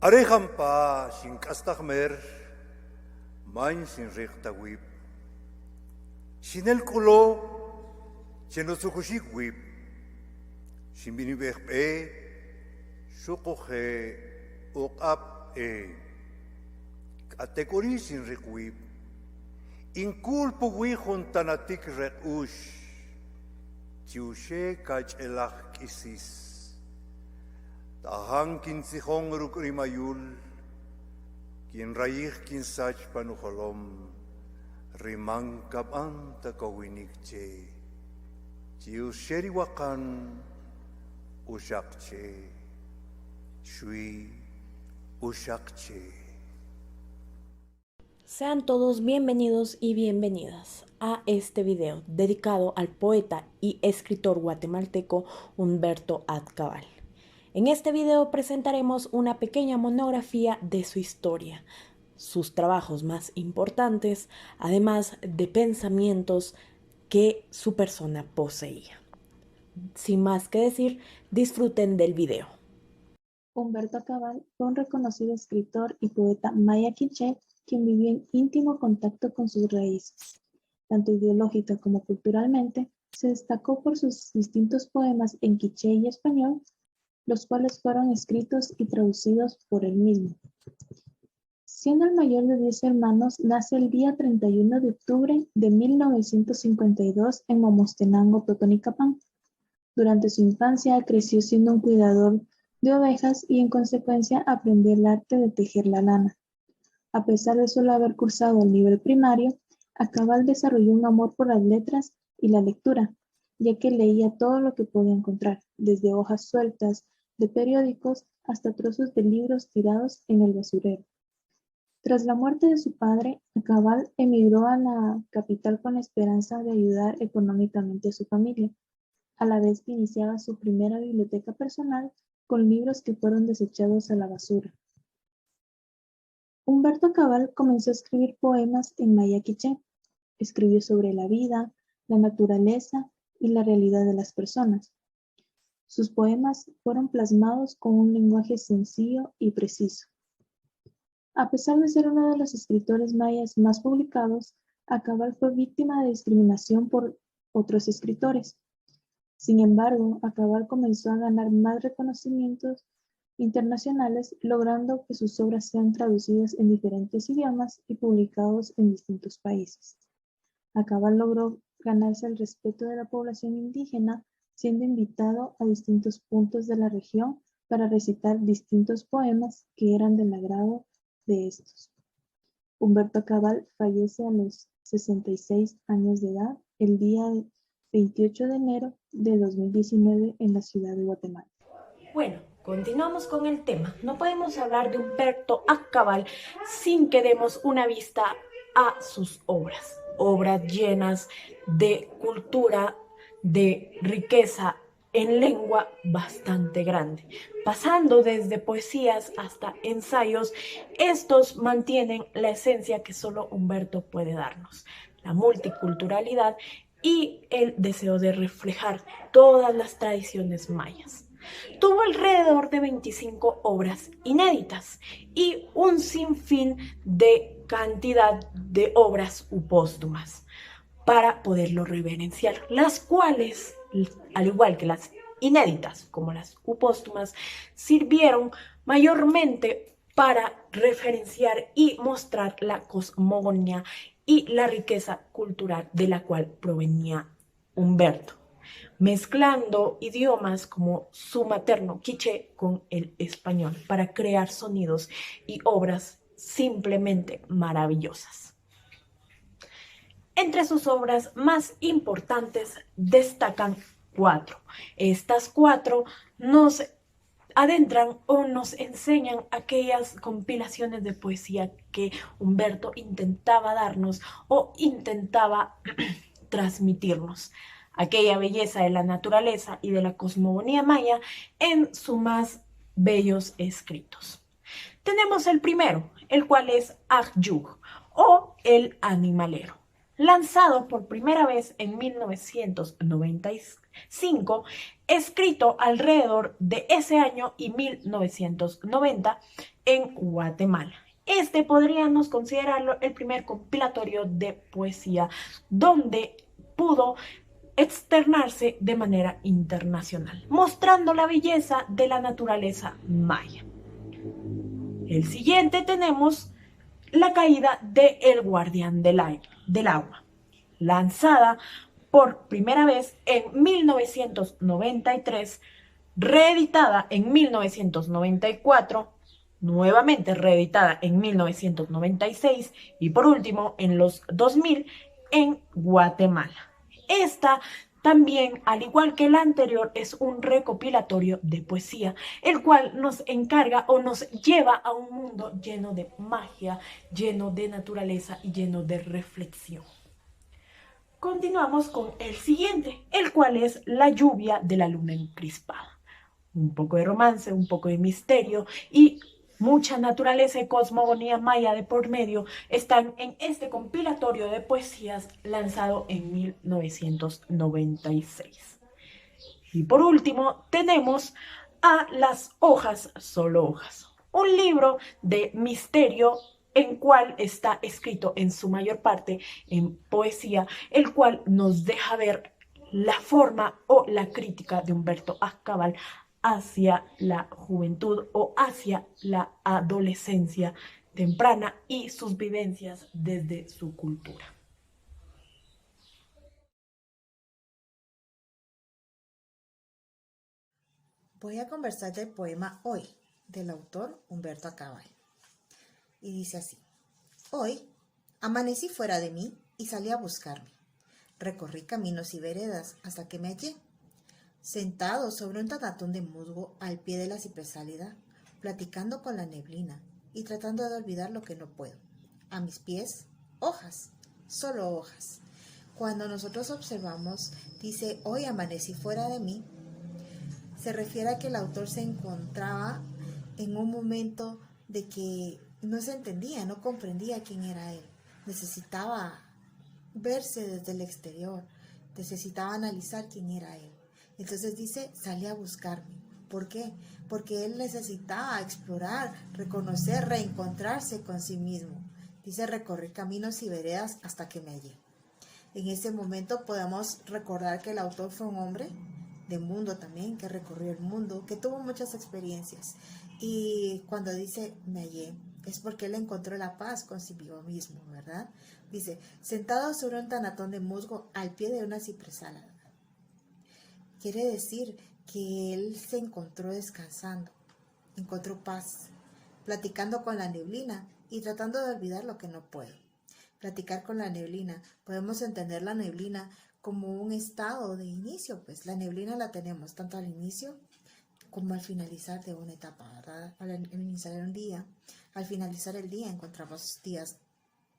Arehampa sin kastakmer, main sin rechtawip. Sin el culo, sin los sukushik sin binibek sukohe okap category sin rekwip. Inculpo tanatik rekush, tiushe kach elach kisis. Tahang kinsihong rukrimayul, kin raih kinsach panukolom, rimang kabang takawinikche, tiu sheriwakan ushakche, shui ushakche. Sean todos bienvenidos y bienvenidas a este video dedicado al poeta y escritor guatemalteco Humberto Atcabal. En este video presentaremos una pequeña monografía de su historia, sus trabajos más importantes, además de pensamientos que su persona poseía. Sin más que decir, disfruten del video. Humberto Atcabal fue un reconocido escritor y poeta maya quiché quien vivió en íntimo contacto con sus raíces. Tanto ideológica como culturalmente, se destacó por sus distintos poemas en quiché y español, los cuales fueron escritos y traducidos por él mismo. Siendo el mayor de 10 hermanos, nace el día 31 de octubre de 1952 en Momostenango, Totonicapán. Durante su infancia creció siendo un cuidador de ovejas y en consecuencia aprendió el arte de tejer la lana. A pesar de solo haber cursado el nivel primario, Atcabal desarrolló un amor por las letras y la lectura, ya que leía todo lo que podía encontrar, desde hojas sueltas de periódicos hasta trozos de libros tirados en el basurero. Tras la muerte de su padre, Atcabal emigró a la capital con la esperanza de ayudar económicamente a su familia, a la vez que iniciaba su primera biblioteca personal con libros que fueron desechados a la basura. Humberto Atcabal comenzó a escribir poemas en maya quiché. Escribió sobre la vida, la naturaleza y la realidad de las personas. Sus poemas fueron plasmados con un lenguaje sencillo y preciso. A pesar de ser uno de los escritores mayas más publicados, Atcabal fue víctima de discriminación por otros escritores. Sin embargo, Atcabal comenzó a ganar más reconocimientos internacionales, logrando que sus obras sean traducidas en diferentes idiomas y publicados en distintos países. Atcabal logró ganarse el respeto de la población indígena, siendo invitado a distintos puntos de la región para recitar distintos poemas que eran del agrado de estos. Humberto Atcabal fallece a los 66 años de edad el día 28 de enero de 2019 en la ciudad de Guatemala. Bueno, continuamos con el tema. No podemos hablar de Humberto Atcabal sin que demos una vista a sus obras. Obras llenas de cultura, de riqueza en lengua bastante grande. Pasando desde poesías hasta ensayos, estos mantienen la esencia que solo Humberto puede darnos, la multiculturalidad y el deseo de reflejar todas las tradiciones mayas. Tuvo alrededor de 25 obras inéditas y un sinfín de cantidad de obras póstumas para poderlo reverenciar, las cuales, al igual que las inéditas como las póstumas, sirvieron mayormente para referenciar y mostrar la cosmogonía y la riqueza cultural de la cual provenía Humberto, mezclando idiomas como su materno quiché con el español para crear sonidos y obras simplemente maravillosas. Entre sus obras más importantes destacan 4. Estas 4 nos adentran o nos enseñan aquellas compilaciones de poesía que Humberto intentaba darnos o intentaba transmitirnos. Aquella belleza de la naturaleza y de la cosmogonía maya en sus más bellos escritos. Tenemos el primero, el cual es Ahyug o El Animalero, lanzado por primera vez en 1996 5, escrito alrededor de ese año y 1990 en Guatemala. Este podríamos considerarlo el primer compilatorio de poesía donde pudo externarse de manera internacional, mostrando la belleza de la naturaleza maya. El siguiente tenemos La caída de El Guardián del Agua, lanzada por primera vez en 1993, reeditada en 1994, nuevamente reeditada en 1996 y por último en los 2000 en Guatemala. Esta también, al igual que la anterior, es un recopilatorio de poesía, el cual nos encarga o nos lleva a un mundo lleno de magia, lleno de naturaleza y lleno de reflexión. Continuamos con el siguiente, el cual es La lluvia de la luna encrispada. Un poco de romance, un poco de misterio y mucha naturaleza y cosmogonía maya de por medio están en este compilatorio de poesías lanzado en 1996. Y por último tenemos a Las hojas, solo hojas, un libro de misterio en cual está escrito en su mayor parte en poesía, el cual nos deja ver la forma o la crítica de Humberto Acabal hacia la juventud o hacia la adolescencia temprana y sus vivencias desde su cultura. Voy a conversar del poema Hoy, del autor Humberto Acabal. Y dice así: Hoy amanecí fuera de mí y salí a buscarme. Recorrí caminos y veredas hasta que me hallé, sentado sobre un tatatón de musgo al pie de la cipresálida, platicando con la neblina y tratando de olvidar lo que no puedo. A mis pies, hojas, solo hojas. Cuando nosotros observamos, dice, hoy amanecí fuera de mí, se refiere a que el autor se encontraba en un momento de que no se entendía, no comprendía quién era él. Necesitaba verse desde el exterior, necesitaba analizar quién era él. Entonces dice, salí a buscarme. ¿Por qué? Porque él necesitaba explorar, reconocer, reencontrarse con sí mismo. Dice, recorrí caminos y veredas hasta que me hallé. En ese momento podemos recordar que el autor fue un hombre de mundo también, que recorrió el mundo, que tuvo muchas experiencias. Y cuando dice me hallé, es porque él encontró la paz consigo mismo, ¿verdad? Dice, sentado sobre un tanatón de musgo al pie de una cipresálida. Quiere decir que él se encontró descansando, encontró paz, platicando con la neblina y tratando de olvidar lo que no puedo. Platicar con la neblina, podemos entender la neblina como un estado de inicio, pues la neblina la tenemos tanto al inicio como al finalizar de una etapa, ¿verdad? Al iniciar un día, al finalizar el día encontramos días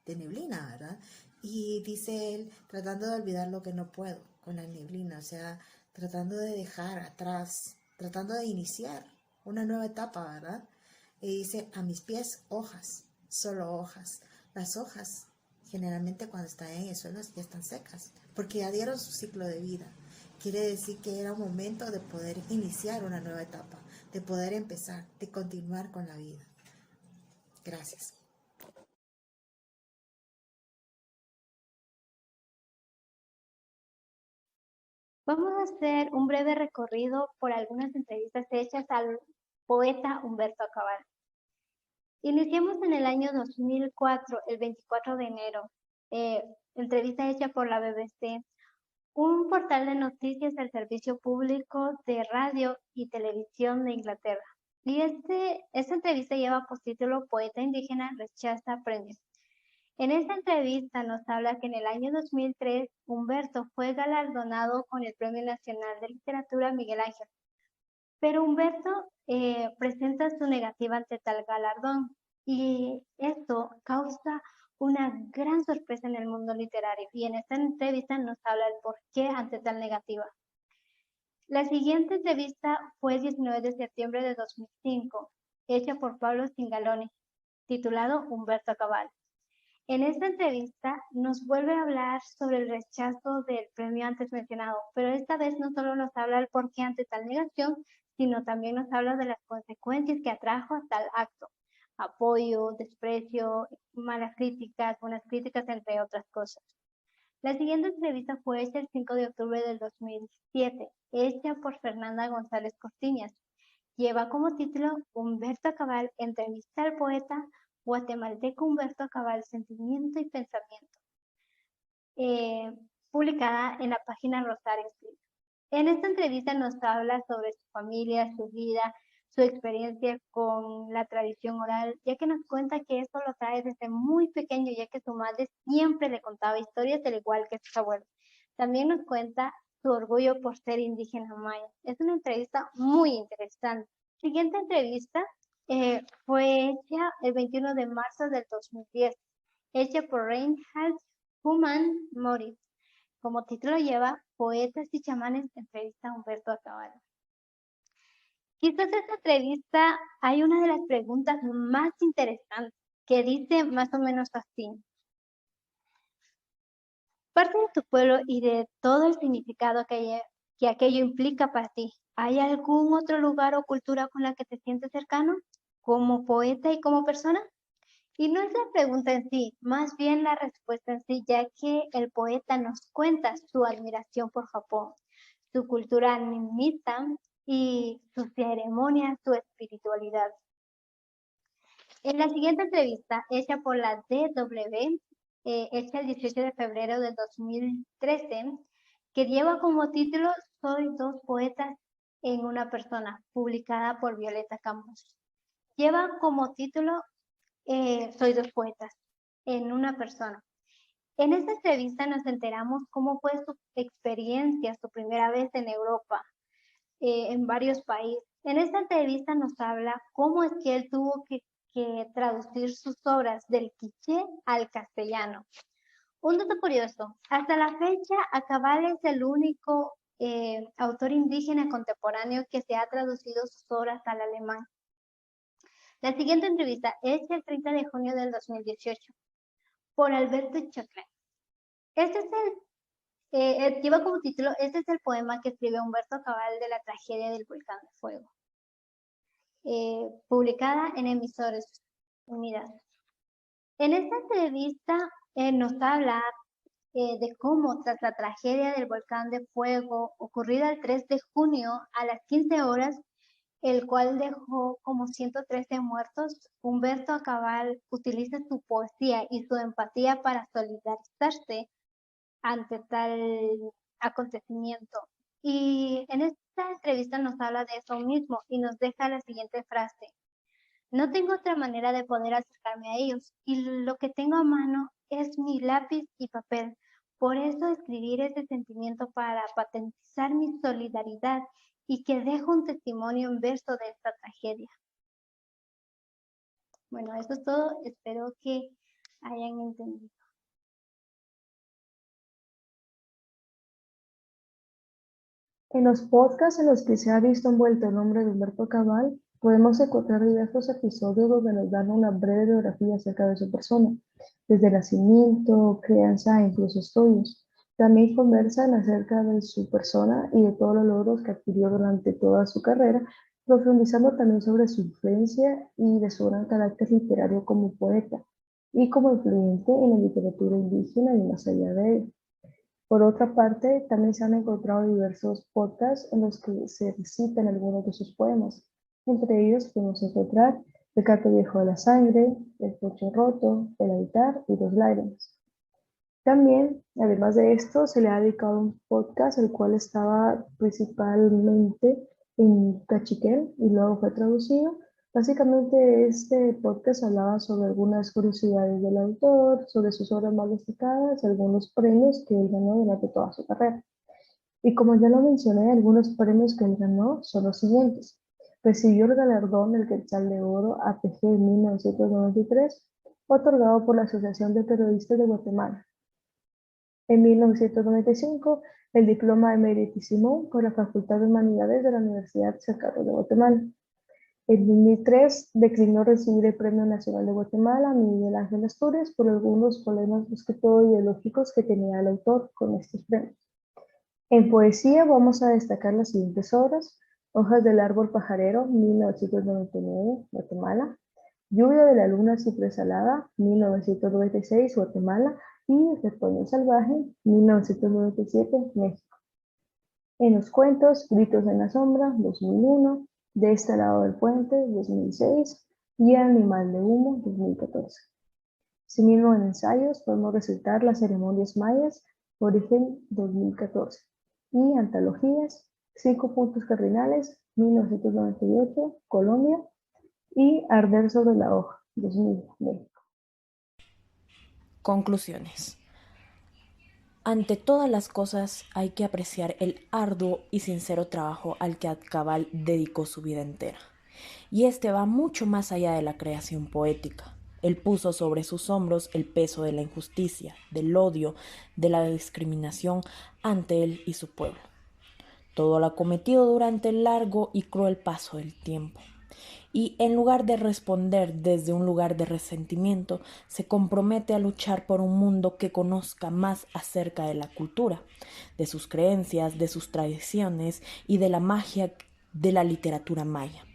de neblina, ¿verdad? Y dice él, tratando de olvidar lo que no puedo con la neblina, o sea, tratando de dejar atrás, tratando de iniciar una nueva etapa, ¿verdad? Y dice, a mis pies, hojas, solo hojas. Las hojas, generalmente cuando están en el suelo ya están secas, porque ya dieron su ciclo de vida. Quiere decir que era un momento de poder iniciar una nueva etapa, de poder empezar, de continuar con la vida. Gracias. Vamos a hacer un breve recorrido por algunas entrevistas hechas al poeta Humberto Acabal. Iniciamos en el año 2004, el 24 de enero, entrevista hecha por la BBC, un portal de noticias del servicio público de radio y televisión de Inglaterra. Y esta entrevista lleva por título Poeta indígena rechaza premios. En esta entrevista nos habla que en el año 2003 Humberto fue galardonado con el Premio Nacional de Literatura Miguel Ángel. Pero Humberto presenta su negativa ante tal galardón y esto causa una gran sorpresa en el mundo literario y en esta entrevista nos habla el por qué ante tal negativa. La siguiente entrevista fue el 19 de septiembre de 2005, hecha por Pablo Cingaloni, titulado Humberto Acabal. En esta entrevista nos vuelve a hablar sobre el rechazo del premio antes mencionado, pero esta vez no solo nos habla del por qué ante tal negación, sino también nos habla de las consecuencias que atrajo a tal acto. Apoyo, desprecio, malas críticas, buenas críticas, entre otras cosas. La siguiente entrevista fue hecha el 5 de octubre del 2007, hecha por Fernanda González Cortiñas. Lleva como título Humberto Cabal entrevista al poeta guatemalteco Humberto Cabal, Sentimiento y Pensamiento, publicada en la página Rosario Escrito. En esta entrevista nos habla sobre su familia, su vida, su experiencia con la tradición oral, ya que nos cuenta que esto lo trae desde muy pequeño, ya que su madre siempre le contaba historias, al igual que sus abuelos. También nos cuenta su orgullo por ser indígena maya. Es una entrevista muy interesante. Siguiente entrevista fue hecha el 21 de marzo del 2010, hecha por Reinhard Human Moritz. Como título lleva Poetas y chamanes, entrevista a Humberto Cabal. Quizás en esta entrevista hay una de las preguntas más interesantes que dice más o menos así. Parte de tu pueblo y de todo el significado que aquello implica para ti, ¿hay algún otro lugar o cultura con la que te sientes cercano, como poeta y como persona? Y no es la pregunta en sí, más bien la respuesta en sí, ya que el poeta nos cuenta su admiración por Japón, su cultura nimita y sus ceremonias, su espiritualidad. En la siguiente entrevista, hecha por la DW, hecha el 18 de febrero del 2013, que lleva como título Soy dos poetas en una persona, publicada por Violeta Campos. Lleva como título Soy dos poetas en una persona. En esta entrevista nos enteramos cómo fue su experiencia, su primera vez en Europa, en varios países. En esta entrevista nos habla cómo es que él tuvo que traducir sus obras del quiché al castellano. Un dato curioso, hasta la fecha Cabal es el único autor indígena contemporáneo que se ha traducido sus obras al alemán. La siguiente entrevista es el 30 de junio del 2018 por Alberto Chacrán. Este es lleva como título, este es el poema que escribe Humberto Cabal de la tragedia del volcán de fuego, publicada en Emisoras Unidas. En esta entrevista nos habla de cómo tras la tragedia del volcán de fuego ocurrida el 3 de junio a las 15 horas, el cual dejó como 113 muertos, Humberto Cabal utiliza su poesía y su empatía para solidarizarse ante tal acontecimiento. Y en esta entrevista nos habla de eso mismo y nos deja la siguiente frase. No tengo otra manera de poder acercarme a ellos y lo que tengo a mano es mi lápiz y papel. Por eso escribir ese sentimiento para patentizar mi solidaridad y que dejo un testimonio en verso de esta tragedia. Bueno, eso es todo. Espero que hayan entendido. En los podcasts en los que se ha visto envuelto el nombre de Humberto Cabal, podemos encontrar diversos episodios donde nos dan una breve biografía acerca de su persona, desde nacimiento, crianza e incluso estudios. También conversan acerca de su persona y de todos los logros que adquirió durante toda su carrera, profundizando también sobre su influencia y de su gran carácter literario como poeta y como influyente en la literatura indígena y más allá de ello. Por otra parte, también se han encontrado diversos podcasts en los que se recitan algunos de sus poemas. Entre ellos podemos encontrar El canto viejo de la sangre, El pecho roto, El altar y Dos lágrimas. También, además de esto, se le ha dedicado un podcast, el cual estaba principalmente en cachiquel y luego fue traducido. Básicamente este podcast hablaba sobre algunas curiosidades del autor, sobre sus obras más destacadas y algunos premios que él ganó durante toda su carrera. Y como ya lo mencioné, algunos premios que él ganó son los siguientes. Recibió el galardón del Quetzal de Oro APG en 1993, otorgado por la Asociación de Periodistas de Guatemala. En 1995, el diploma Emeritissimo por la Facultad de Humanidades de la Universidad San Carlos de Guatemala. En 2003 declinó recibir el Premio Nacional de Guatemala Miguel Ángel Asturias por algunos problemas, más que todo ideológicos, que tenía el autor con estos premios. En poesía vamos a destacar las siguientes obras: Hojas del árbol pajarero, 1999, Guatemala; Lluvia de la luna cipresalada, 1996, Guatemala; y Retoño salvaje, 1997, México. En los cuentos, Gritos en la sombra, 2001, De este lado del puente, 2006, y Animal de humo, 2014. Asimismo, en ensayos podemos recitar Las ceremonias mayas, Origen, 2014, y antologías, 5 puntos cardinales, 1998, Colombia, y Arder sobre la hoja, 2000, México. Conclusiones. Ante todas las cosas hay que apreciar el arduo y sincero trabajo al que Cabal dedicó su vida entera. Y este va mucho más allá de la creación poética. Él puso sobre sus hombros el peso de la injusticia, del odio, de la discriminación ante él y su pueblo. Todo lo cometido durante el largo y cruel paso del tiempo. Y en lugar de responder desde un lugar de resentimiento, se compromete a luchar por un mundo que conozca más acerca de la cultura, de sus creencias, de sus tradiciones y de la magia de la literatura maya.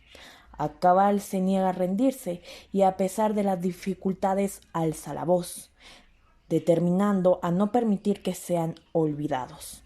Cabal se niega a rendirse y, a pesar de las dificultades, alza la voz, determinando a no permitir que sean olvidados.